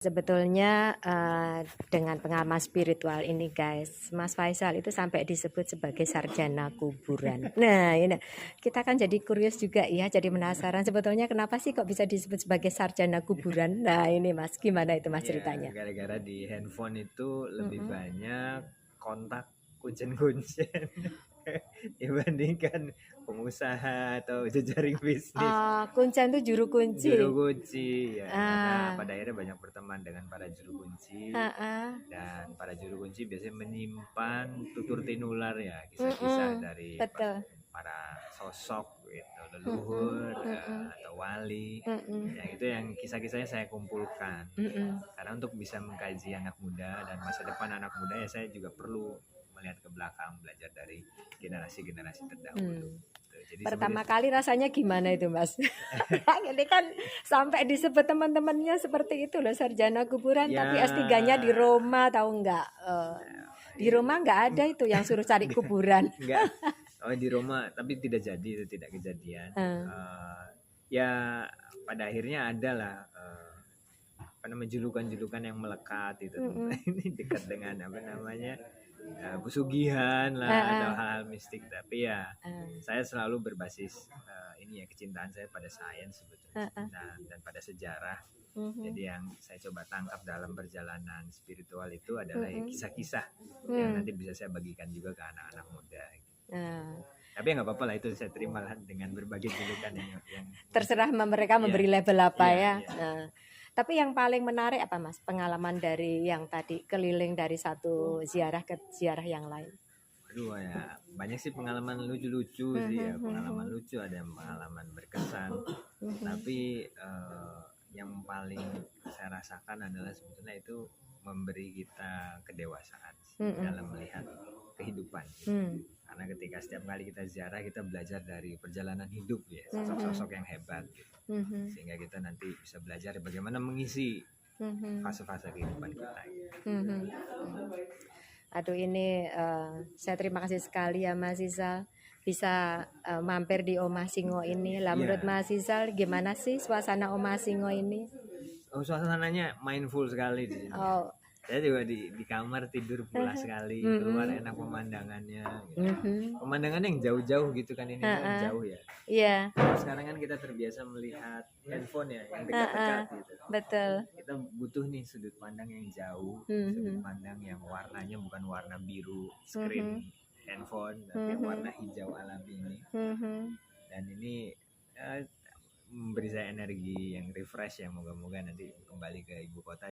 Sebetulnya dengan pengalaman spiritual ini guys, Mas Faisal itu sampai disebut sebagai sarjana kuburan. Nah ini kita kan jadi curious juga ya, jadi penasaran sebetulnya kenapa sih kok bisa disebut sebagai sarjana kuburan. Nah ini Mas, gimana itu Mas ceritanya? Ya, gara-gara di handphone itu lebih banyak kontak kuncen-kuncen dibandingkan pengusaha atau jejaring bisnis. Kuncen itu juru kunci. Juru kunci ya, karena pada akhirnya banyak berteman dengan para juru kunci. Dan para juru kunci biasanya menyimpan tutur tinular ya, kisah-kisah dari para sosok gitu, leluhur atau wali. Ya itu yang kisah-kisahnya saya kumpulkan. Karena untuk bisa mengkaji anak muda dan masa depan anak muda ya saya juga perlu melihat ke belakang, belajar dari generasi-generasi terdahulu. Jadi pertama kali rasanya gimana itu Mas? Ini kan sampai disebut teman-temannya seperti itu loh, sarjana kuburan ya. Tapi S3-nya di Roma, tahu nggak? Di Roma nggak ada itu yang suruh cari kuburan. Enggak. Oh di Roma, tapi tidak jadi, itu tidak kejadian. Ya pada akhirnya ada lah apa namanya julukan-julukan yang melekat itu. Ini dekat dengan apa namanya pesugihan lah atau hal-hal mistik, tapi ya saya selalu berbasis ini ya, kecintaan saya pada sains sebetulnya dan pada sejarah. Jadi yang saya coba tangkap dalam perjalanan spiritual itu adalah kisah-kisah yang nanti bisa saya bagikan juga ke anak-anak muda. Tapi nggak apa-apa lah, itu saya terima lah dengan berbagai julukan yang terserah mereka memberi label apa ya. Tapi yang paling menarik apa Mas? Pengalaman dari yang tadi keliling dari satu ziarah ke ziarah yang lain. Aduh ya, banyak sih pengalaman lucu-lucu sih ya, pengalaman lucu, ada yang pengalaman berkesan. Tapi yang paling saya rasakan adalah sebetulnya itu memberi kita kedewasaan dalam melihat kehidupan. Karena ketika setiap kali kita ziarah, kita belajar dari perjalanan hidup ya, sosok-sosok yang hebat gitu. Sehingga kita nanti bisa belajar bagaimana mengisi fase-fase kehidupan kita. Aduh ini saya terima kasih sekali ya Mas Isal bisa mampir di Omah Singo ini. Lah menurut Mas Isal gimana sih suasana Omah Singo ini? Oh, suasananya mindful sekali di sini. Saya juga di kamar tidur pulas sekali, keluar enak pemandangannya gitu. Pemandangannya yang jauh-jauh gitu kan, ini kan jauh ya. Iya. Sekarang kan kita terbiasa melihat handphone ya yang dekat-dekat gitu. Betul. Kita butuh nih sudut pandang yang jauh, sudut pandang yang warnanya bukan warna biru screen handphone, tapi warna hijau alami ini. Dan ini memberi saya energi yang refresh ya, moga-moga nanti kembali ke ibu kota